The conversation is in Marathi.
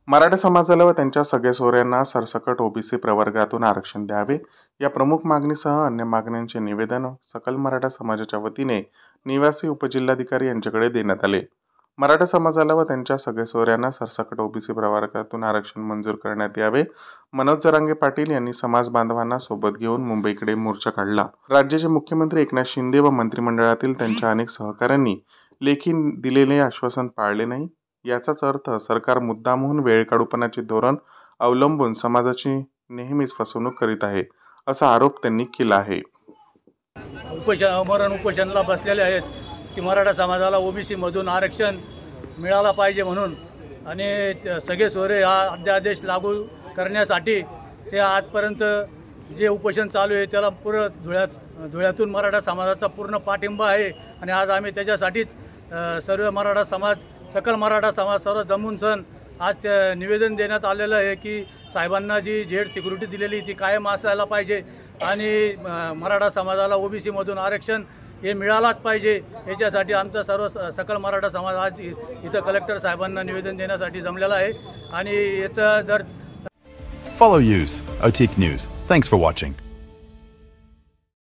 मराठा समाजाला व त्यांच्या सगळ्या सोयऱ्यांना सरसकट ओबीसी प्रवर्गातून आरक्षण द्यावे या प्रमुख मागणीसह अन्य मागण्यांचे निवेदन सकल मराठा समाजाच्या वतीने निवासी उपजिल्हाधिकारी यांच्याकडे देण्यात आले। मराठा समाजाला व त्यांच्या सगळ्या सोयऱ्यांना सरसकट ओबीसी प्रवर्गातून आरक्षण मंजूर करण्यात यावे। मनोज जरांगे पाटील यांनी समाज बांधवांना सोबत घेऊन मुंबईकडे मोर्चा काढला। राज्याचे मुख्यमंत्री एकनाथ शिंदे व मंत्रिमंडळातील त्यांच्या अनेक सहकाऱ्यांनी लेखी दिलेले आश्वासन पाळले नाही, याचाच अर्थ सरकार मुद्दामहून वेळकाढूपणाचे धोरण अवलंबून समाजाची नेहमीच फसवणूक करीत आहे, असा आरोप त्यांनी केला आहे। मरण उपोषणाला बसलेले आहेत की मराठा समाजाला ओबीसी मधून आरक्षण मिळाला पाहिजे म्हणून आणि सगळे सोयरे हा अध्यादेश लागू करण्यासाठी ते आजपर्यंत जे उपोषण चालू आहे त्याला पूर्ण धुळ्यातून मराठा समाजाचा पूर्ण पाठिंबा आहे आणि आज आम्ही त्याच्यासाठीच सर्व मराठा समाज सकल मराठा समाज सर्व जमून सण आज निवेदन देण्यात आलेलं आहे की साहेबांना जी जेड सिक्युरिटी दिलेली ती कायम असायला पाहिजे आणि मराठा समाजाला ओबीसी मधून आरक्षण हे मिळालाच पाहिजे। याच्यासाठी आमचा सर्व सकल मराठा समाज आज इथं कलेक्टर साहेबांना निवेदन देण्यासाठी जमलेला आहे आणि याचा जर Follow Use, OTIC News. Thanks for watching.